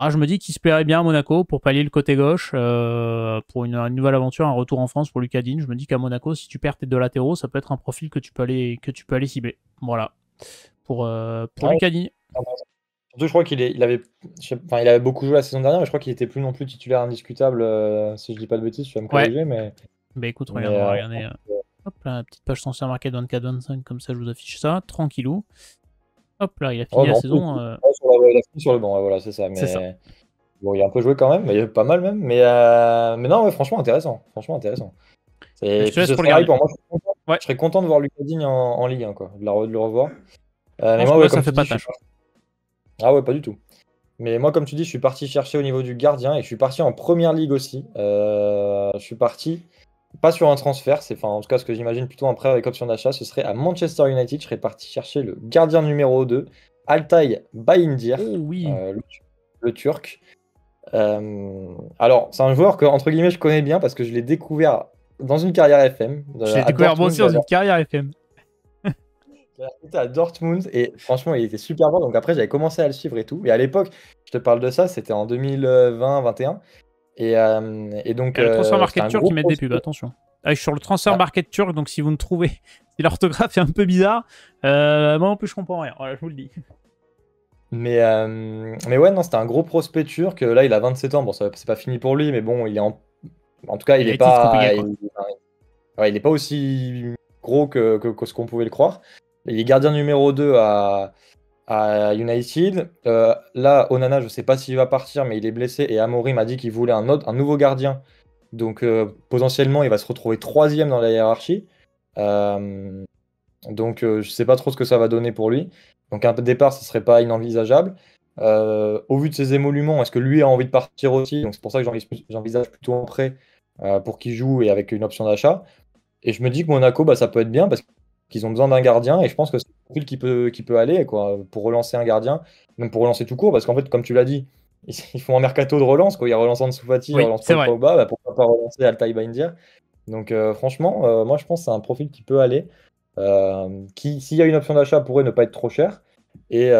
Je me dis qu'il se plairait bien à Monaco pour pallier le côté gauche, pour une nouvelle aventure, un retour en France pour Lucas Digne. Je me dis qu'à Monaco, si tu perds tes deux latéraux, ça peut être un profil que tu peux aller cibler. Voilà, pour Lucas Digne.
Surtout, je crois il avait beaucoup joué la saison dernière, mais je crois qu'il était plus non plus titulaire indiscutable, si je dis pas de bêtises, tu vas me corriger, mais...
Bah écoute, regarde, on va regarder. Hop là, la petite page transfert market 24-25, comme ça je vous affiche ça, tranquillou. Hop là, il a fini la saison.
Il a fini sur le banc, voilà, c'est ça. Mais...
ça.
Bon, il a un peu joué quand même, mais pas mal même. Mais non, ouais, franchement intéressant. Franchement intéressant.
Je te laisse regarder.
Pour moi, je serais content de voir Lucas Digne en Ligue 1, quoi, de le revoir. Mais moi, ouais,
ça fait pas tâche.
Ah ouais, pas du tout. Mais moi, comme tu dis, je suis parti chercher au niveau du gardien et je suis parti en première ligue aussi. Je suis parti, pas sur un transfert, en tout cas ce que j'imagine plutôt un prêt avec option d'achat, ce serait à Manchester United. Je serais parti chercher le gardien numéro 2, Altay Bayindir, le Turc. Alors, c'est un joueur que, entre guillemets, je connais bien parce que je l'ai découvert dans une carrière FM.
Je l'ai découvert moi aussi dans une carrière FM.
J'étais à Dortmund et franchement il était super bon, donc après j'avais commencé à le suivre et tout, et à l'époque je te parle de ça, c'était en 2020-21 et donc
le transfert market turc qui met des pubs, attention. Je suis sur le transfert market turc, donc si vous me trouvez si l'orthographe est un peu bizarre, moi non plus je comprends rien, voilà, je vous le dis.
Mais ouais, non, c'était un gros prospect turc, là il a 27 ans, bon c'est pas fini pour lui, mais bon il est en tout cas il est pas il est pas aussi gros que ce qu'on pouvait le croire. Il est gardien numéro 2 à United. Là, Onana, je sais pas s'il va partir, mais il est blessé. Et Amorim m'a dit qu'il voulait un nouveau gardien. Donc, potentiellement, il va se retrouver 3e dans la hiérarchie. Donc, je sais pas trop ce que ça va donner pour lui. Donc, un départ, ce serait pas inenvisageable. Au vu de ses émoluments, est-ce que lui a envie de partir aussi? Donc, c'est pour ça que j'envisage plutôt un prêt pour qu'il joue et avec une option d'achat. Et je me dis que Monaco, bah, ça peut être bien parce qu'ils ont besoin d'un gardien et je pense que c'est un profil qui peut aller, quoi, pour relancer un gardien, même pour relancer tout court, parce qu'en fait, comme tu l'as dit, ils font un mercato de relance, quoi. Ils relancent Ansu Fati, ils relancent Paul Pogba, bah, pourquoi pas relancer Altay Bayindir. Donc franchement, moi je pense que c'est un profil qui peut aller, qui, s'il y a une option d'achat, pourrait ne pas être trop cher. Et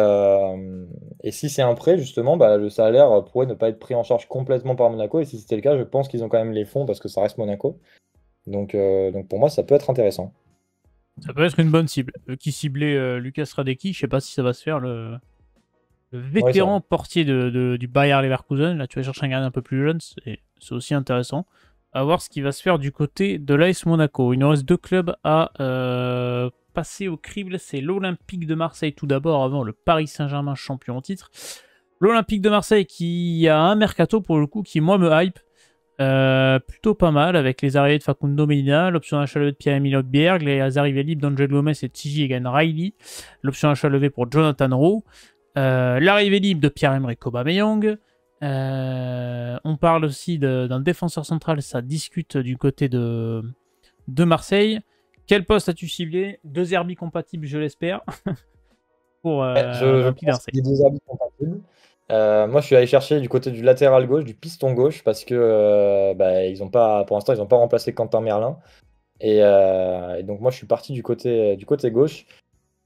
si c'est un prêt, justement, bah, le salaire pourrait ne pas être pris en charge complètement par Monaco. Et si c'était le cas, je pense qu'ils ont quand même les fonds parce que ça reste Monaco. Donc pour moi, ça peut être intéressant.
Ça peut être une bonne cible. Qui ciblait Lucas Radecki, je sais pas si ça va se faire. Le vétéran portier du Bayer Leverkusen. Là, tu vas chercher un gardien un peu plus jeune, c'est aussi intéressant. À voir ce qui va se faire du côté de l'AS Monaco. Il nous reste 2 clubs à passer au crible. C'est l'Olympique de Marseille tout d'abord, avant le Paris Saint-Germain champion en titre. L'Olympique de Marseille qui a un mercato pour le coup qui, moi, me hype. Plutôt pas mal avec les arrivées de Facundo Medina, l'option d'achat levée de Pierre-Emile Højbjerg, les arrivées libres d'Angel Gomez et Tiji Egan Riley, l'option d'achat levée pour Jonathan Rowe, l'arrivée libre de Pierre-Emerick Aubameyang. On parle aussi d'un défenseur central, ça discute du côté de Marseille. Quel poste as-tu ciblé? 2 Herbie compatibles, je l'espère. Pour
je pense qu'il y a 2 Herbie compatibles. Moi, je suis allé chercher du côté du latéral gauche, du piston gauche, parce que ils ont pas, pour l'instant, ils n'ont pas remplacé Quentin Merlin. Et donc, moi, je suis parti du côté gauche.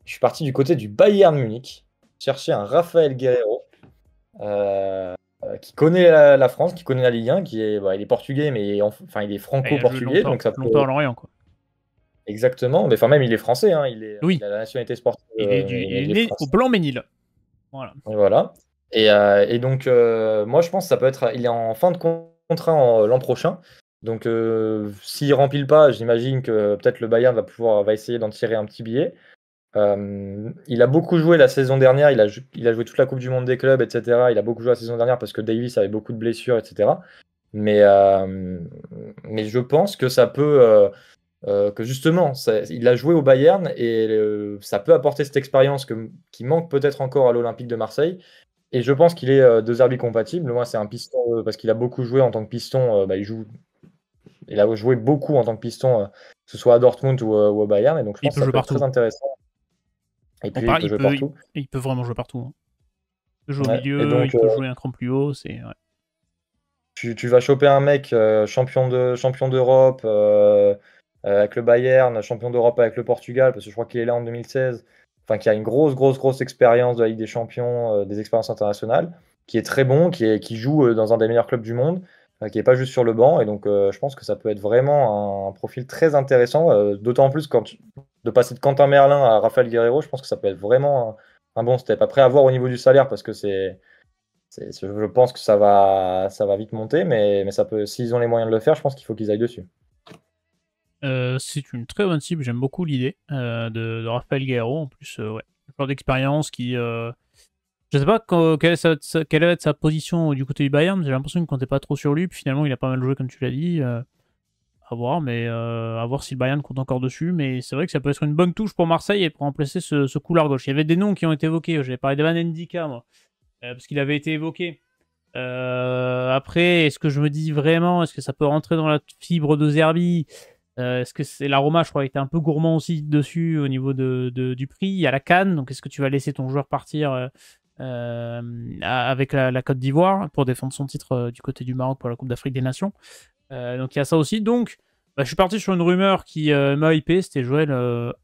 Je suis parti du côté du Bayern Munich, chercher un Raphaël Guerreiro, qui connaît la France, qui connaît la Ligue 1, il est portugais, mais il est franco-portugais. Donc ça peut...
longtemps à Lorient, quoi.
Exactement, mais même il est français, hein, il a la nationalité sportive.
Il est né au Blanc-Ménil.
Voilà. Et donc, moi, je pense que ça peut être... Il est en fin de contrat l'an prochain. Donc, s'il remplit pas, j'imagine que peut-être le Bayern va essayer d'en tirer un petit billet. Il a beaucoup joué la saison dernière. Il a joué toute la Coupe du Monde des clubs, etc. Il a beaucoup joué la saison dernière parce que Davis avait beaucoup de blessures, etc. Mais je pense que ça peut... que justement, il a joué au Bayern et ça peut apporter cette expérience qui manque peut-être encore à l'Olympique de Marseille. Et je pense qu'il est De Zerbi compatible. Moi, c'est un piston parce qu'il a beaucoup joué en tant que piston. Il a joué beaucoup en tant que piston, que ce soit à Dortmund ou au Bayern. Et donc, je
Il
pense
peut
que ça
jouer
peut être
partout.
très intéressant. Et puis, il peut jouer partout.
Il peut vraiment jouer partout. Hein. Il peut jouer au
Ouais. Et
milieu,
donc,
il peut jouer un cran plus haut. Ouais.
tu vas choper un mec champion d'Europe avec le Bayern, champion d'Europe avec le Portugal, parce que je crois qu'il est là en 2016. Enfin, qui a une grosse expérience de la Ligue des Champions, des expériences internationales, qui est très bon, qui joue dans un des meilleurs clubs du monde, qui n'est pas juste sur le banc. Et donc, je pense que ça peut être vraiment un profil très intéressant, d'autant plus de passer de Quentin Merlin à Rafael Guerreiro, je pense que ça peut être vraiment un bon step. Après, à voir au niveau du salaire, parce que je pense que ça va vite monter, mais ça peut, s'ils ont les moyens de le faire, je pense qu'il faut qu'ils aillent dessus.
C'est une très bonne cible, j'aime beaucoup l'idée de Rafael Guerreiro. En plus, ouais, un joueur d'expérience qui. Je sais pas quelle va être sa position du côté du Bayern, j'ai l'impression qu'il comptait pas trop sur lui, puis finalement il a pas mal joué comme tu l'as dit. À voir, mais à voir si le Bayern compte encore dessus. Mais c'est vrai que ça peut être une bonne touche pour Marseille et pour remplacer ce couloir gauche. Il y avait des noms qui ont été évoqués. J'avais parlé d'Evan Ndika, moi, parce qu'il avait été évoqué. Après, est-ce que je me dis vraiment, est-ce que ça peut rentrer dans la fibre de Zerbi? Est-ce que c'est l'Aroma, je crois, était un peu gourmand aussi dessus au niveau du prix. Il y a la CAN, donc est-ce que tu vas laisser ton joueur partir avec la Côte d'Ivoire pour défendre son titre du côté du Maroc pour la Coupe d'Afrique des Nations? Donc il y a ça aussi. Donc je suis parti sur une rumeur qui m'a hypé, c'était Joël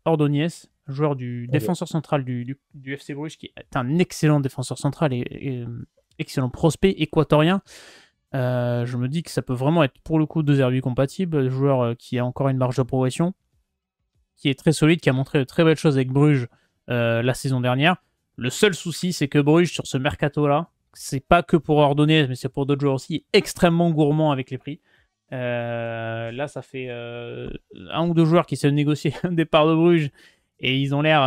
Ordonez, joueur du défenseur central du FC Bruges, qui est un excellent défenseur central et excellent prospect équatorien. Je me dis que ça peut vraiment être pour le coup De Zerbi compatible, joueur qui a encore une marge de progression, qui est très solide, qui a montré de très belles choses avec Bruges la saison dernière. Le seul souci, c'est que Bruges, sur ce mercato-là, c'est pas que pour Ordonez, mais c'est pour d'autres joueurs aussi, extrêmement gourmand avec les prix. Là, ça fait un ou deux joueurs qui essaient de négocier un départ de Bruges et ils ont l'air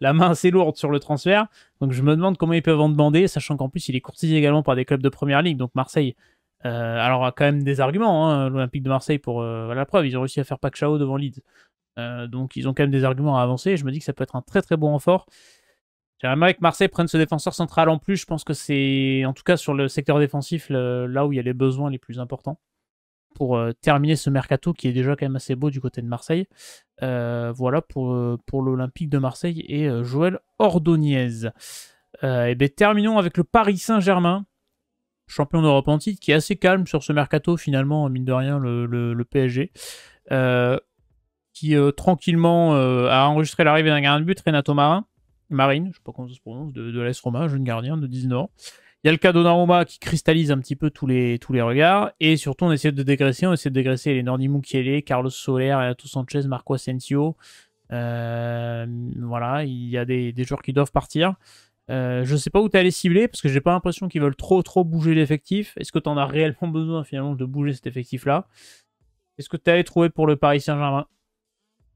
la main assez lourde sur le transfert. Donc je me demande comment ils peuvent en demander, sachant qu'en plus il est courtisé également par des clubs de première ligue. Donc Marseille, alors a quand même des arguments, hein, l'Olympique de Marseille pour la preuve, ils ont réussi à faire Pacquiao devant Leeds. Donc ils ont quand même des arguments à avancer. Et je me dis que ça peut être un très très bon renfort. J'aimerais que Marseille prenne ce défenseur central en plus. Je pense que c'est, en tout cas sur le secteur défensif, là où il y a les besoins les plus importants pour terminer ce mercato qui est déjà quand même assez beau du côté de Marseille. Voilà pour l'Olympique de Marseille et Joël Ordonez. Et bien terminons avec le Paris Saint-Germain, champion d'Europe en titre, qui est assez calme sur ce mercato finalement, mine de rien, le PSG. Qui tranquillement a enregistré l'arrivée d'un gardien de but, Renato Marine, je sais pas comment ça se prononce, de l'AS Roma, jeune gardien de 19 ans. Il y a le cas Donnarumma qui cristallise un petit peu tous les regards. Et surtout, on essaie de dégraisser. Les Nordi Mukiele, Carlos Soler, Renato Sanchez, Marco Asensio. Voilà, il y a des joueurs qui doivent partir. Je sais pas où tu allé cibler, parce que j'ai pas l'impression qu'ils veulent trop bouger l'effectif. Est-ce que tu en as réellement besoin finalement de bouger cet effectif-là? Est-ce que tu allé trouver pour le Paris Saint-Germain?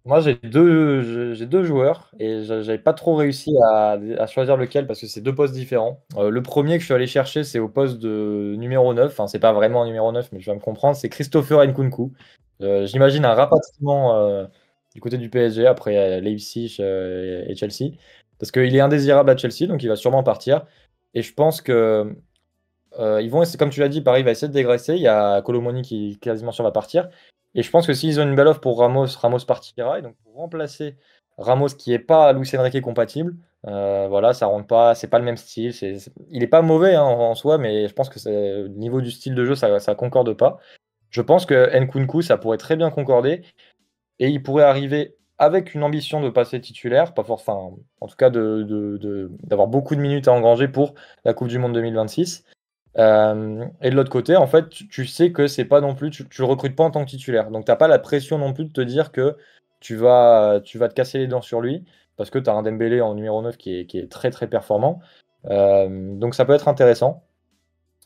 Moi, j'ai deux joueurs et j'avais pas trop réussi à choisir lequel parce que c'est deux postes différents. Le premier que je suis allé chercher, c'est au poste de numéro 9. Enfin, c'est pas vraiment un numéro 9, mais tu vas me comprendre. C'est Christopher Nkunku. J'imagine un rapatriement du côté du PSG après Leipzig et Chelsea. Parce qu'il est indésirable à Chelsea, donc il va sûrement partir. Et je pense que ils vont essayer, comme tu l'as dit, Paris va essayer de dégraisser. Il y a Colomoni qui est quasiment sûr va partir. Et je pense que s'ils ont une belle offre pour Ramos, Ramos partira. Et donc pour remplacer Ramos qui n'est pas Luis Enrique compatible, voilà, ça rentre pas, c'est pas le même style. Il n'est pas mauvais hein, en soi, mais je pense que au niveau du style de jeu, ça concorde pas. Je pense que Nkunku, ça pourrait très bien concorder. Et il pourrait arriver avec une ambition de passer titulaire, pas forcément, en tout cas d'avoir beaucoup de minutes à engranger pour la Coupe du Monde 2026. Et de l'autre côté, en fait, tu sais que c'est pas non plus, tu le recrutes pas en tant que titulaire. Donc, t'as pas la pression non plus de te dire que tu vas te casser les dents sur lui parce que tu as un Dembélé en numéro 9 qui est très très performant. Donc, ça peut être intéressant.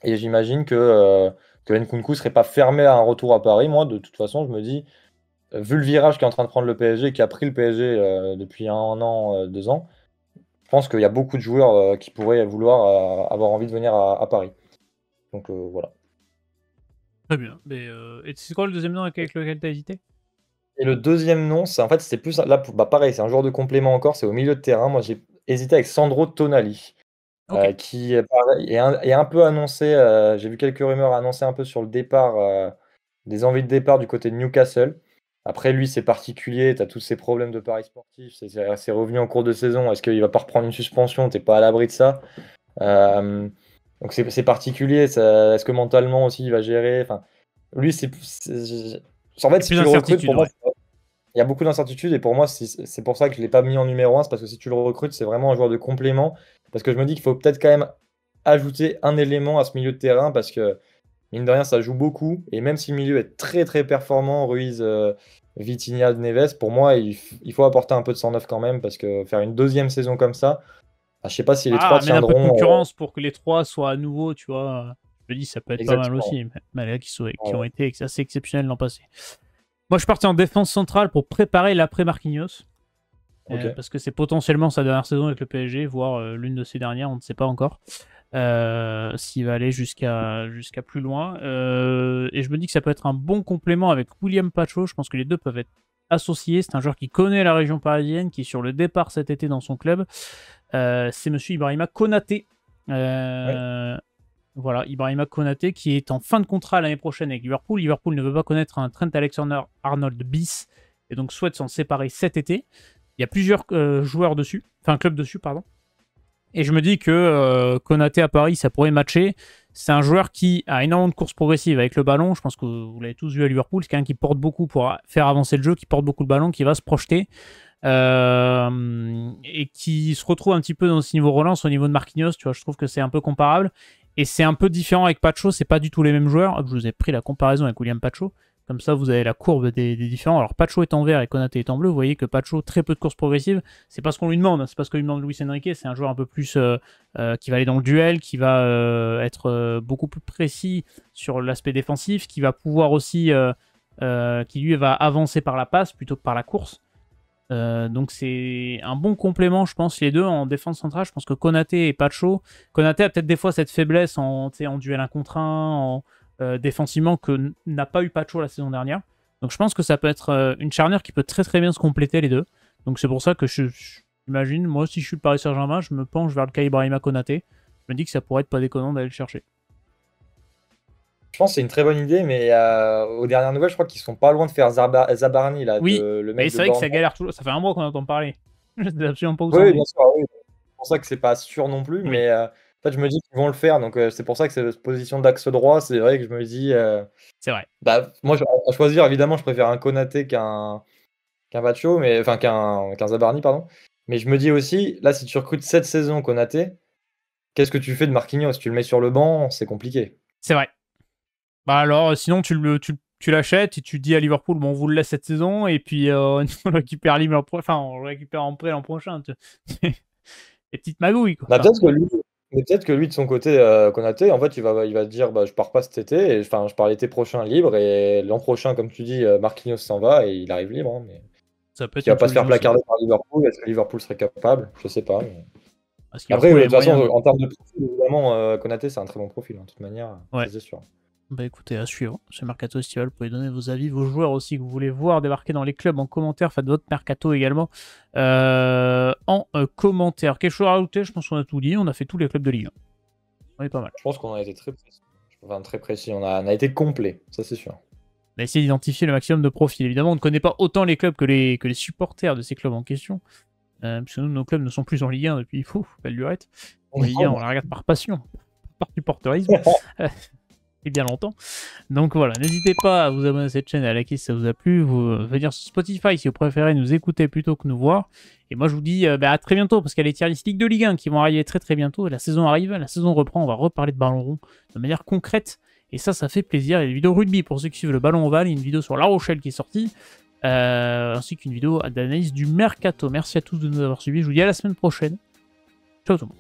Et j'imagine que Nkunku serait pas fermé à un retour à Paris. Moi, de toute façon, je me dis, vu le virage qui est en train de prendre le PSG, qui a pris le PSG depuis un an, 2 ans, je pense qu'il y a beaucoup de joueurs qui pourraient vouloir avoir envie de venir à Paris. Donc voilà.
Très bien. Et c'est quoi le deuxième nom avec lequel tu as hésité?
Et le deuxième nom, c'est en fait, c'est plus là, bah, pareil, c'est un joueur de complément encore, c'est au milieu de terrain. Moi, j'ai hésité avec Sandro Tonali,
Ok.
qui pareil, est un peu annoncé. J'ai vu quelques rumeurs annoncées un peu sur le départ, des envies de départ du côté de Newcastle. Après, lui, c'est particulier. Tu as tous ces problèmes de paris sportifs. C'est revenu en cours de saison. Est-ce qu'il va pas reprendre une suspension? T'es pas à l'abri de ça. Euh, donc c'est particulier. Est-ce que mentalement aussi il va gérer? Enfin, lui, en fait,
Et
si
plus
tu le recrutes,
d'incertitude,
pour moi,
ouais.
il y a beaucoup d'incertitudes et pour moi, c'est pour ça que je ne l'ai pas mis en numéro 1. C'est parce que si tu le recrutes, c'est vraiment un joueur de complément. Parce que je me dis qu'il faut peut-être quand même ajouter un élément à ce milieu de terrain parce que, mine de rien, ça joue beaucoup. Et même si le milieu est très très performant, Ruiz, Vitinha, Neves, pour moi, il faut apporter un peu de 109 quand même parce que faire une deuxième saison comme ça, je ne sais pas si les trois
Amène un peu de
tiendront.
concurrence pour que les 3 soient à nouveau, tu vois. Je me dis, ça peut être pas mal
Exactement.
aussi. Mais là, qui ont
Ouais.
été assez exceptionnels l'an passé. Moi, je suis parti en défense centrale pour préparer l'après Marquinhos.
Ok.
Parce que c'est potentiellement sa dernière saison avec le PSG, voire l'une de ses dernières, on ne sait pas encore. S'il va aller jusqu'à plus loin. Et je me dis que ça peut être un bon complément avec William Pacho. Je pense que les deux peuvent être associés. C'est un joueur qui connaît la région parisienne, qui est sur le départ cet été dans son club. C'est monsieur Ibrahima Konaté.
Ouais.
Voilà, Ibrahima Konaté qui est en fin de contrat l'année prochaine avec Liverpool. Liverpool ne veut pas connaître un Trent Alexander-Arnold bis et donc souhaite s'en séparer cet été. Il y a plusieurs joueurs dessus, enfin clubs dessus, pardon. Et je me dis que Konaté à Paris, ça pourrait matcher. C'est un joueur qui a énormément de courses progressives avec le ballon. Je pense que vous l'avez tous vu à Liverpool. C'est quelqu'un qui porte beaucoup pour faire avancer le jeu, qui porte beaucoup le ballon, qui va se projeter. Et qui se retrouve un petit peu dans ce niveau relance au niveau de Marquinhos. Tu vois, je trouve que c'est un peu comparable. Et c'est un peu différent avec Pacho. C'est pas du tout les mêmes joueurs. Hop, je vous ai pris la comparaison avec William Pacho. Comme ça, vous avez la courbe des différents. Alors, Pacho est en vert et Konaté est en bleu. Vous voyez que Pacho, très peu de courses progressives. C'est pas ce qu'on lui demande. Hein. C'est pas ce que lui demande Luis Enrique. C'est un joueur un peu plus qui va aller dans le duel, qui va être beaucoup plus précis sur l'aspect défensif, qui va pouvoir aussi, qui lui va avancer par la passe plutôt que par la course. Donc c'est un bon complément, je pense, les deux en défense centrale. Je pense que Konaté et Pacho. Konaté a peut-être des fois cette faiblesse en duel 1 contre 1, défensivement, que n'a pas eu Pacho la saison dernière. Donc je pense que ça peut être une charnière qui peut très très bien se compléter les deux. Donc c'est pour ça que j'imagine, moi si je suis le Paris Saint-Germain, je me penche vers le cas Ibrahima Konaté. Je me dis que ça pourrait être pas déconnant d'aller le chercher.
Je pense que c'est une très bonne idée, mais aux dernières nouvelles, je crois qu'ils sont pas loin de faire Zabarni, là,
Oui,
le
mais
mec de
c'est vrai que ça
Bournemouth.
galère toujours. Ça fait un mois qu'on entend parler. Je sais absolument pas où ça
Oui,
en
oui,
est.
bien sûr, oui. C'est pour ça que c'est pas sûr non plus,
Oui,
mais en fait, je me dis qu'ils vont le faire, donc c'est pour ça que cette position d'axe droit, c'est vrai que je me dis,
c'est vrai.
bah, moi, à choisir, évidemment, je préfère un Konaté qu'un Bacho, mais enfin qu'un Zabarni, pardon. Mais je me dis aussi, là, si tu recrutes cette saison Konaté, qu'est-ce que tu fais de Marquinhos? Tu le mets sur le banc, c'est compliqué.
C'est vrai. Bah alors, sinon, tu l'achètes et tu dis à Liverpool, bon, on vous le laisse cette saison, et puis on le récupère libre enfin, on le récupère en prêt l'an prochain. Les petites magouilles, quoi.
Bah,
Enfin,
peut-être que lui, de son côté, Konaté, en fait, il va se dire, bah, je pars pas cet été, et, enfin, je pars l'été prochain libre, et l'an prochain, comme tu dis, Marquinhos s'en va, et il arrive libre, hein, mais
ça peut être
qui va
une
pas se faire
solution aussi.
placarder par Liverpool. Est-ce que Liverpool serait capable? Je sais pas.
Parce que
Après,
Liverpool
de
a les
toute façon,
moyens, donc.
en termes de profil, évidemment, Konaté, c'est un très bon profil, hein, de toute manière,
Ouais.
ça c'est sûr.
Bah écoutez, à suivre. Ce Mercato Estival, vous pouvez donner vos avis, vos joueurs aussi que vous voulez voir débarquer dans les clubs en commentaire. Faites votre Mercato également en commentaire. Quelque chose à rajouter? Je pense qu'on a tout dit. On a fait tous les clubs de Ligue 1. On est pas mal.
Je pense qu'on a été très précis. Enfin, très précis, on a été complet, ça c'est sûr.
On a essayé d'identifier le maximum de profils. Évidemment, on ne connaît pas autant les clubs que les supporters de ces clubs en question. Puisque nous, nos clubs ne sont plus en Ligue 1 depuis belle lurette. En Ligue 1, on la regarde par passion, par supporterisme. Et bien longtemps. Donc voilà, n'hésitez pas à vous abonner à cette chaîne et à liker si ça vous a plu. Venir sur Spotify si vous préférez nous écouter plutôt que nous voir. Et moi je vous dis à très bientôt parce qu'il y a les tier list Ligue de Ligue 1 qui vont arriver très très bientôt. La saison arrive, la saison reprend, on va reparler de ballon rond de manière concrète. Et ça fait plaisir. Il y a des vidéos rugby pour ceux qui suivent le ballon ovale, une vidéo sur La Rochelle qui est sortie. Ainsi qu'une vidéo d'analyse du Mercato. Merci à tous de nous avoir suivis. Je vous dis à la semaine prochaine. Ciao tout le monde.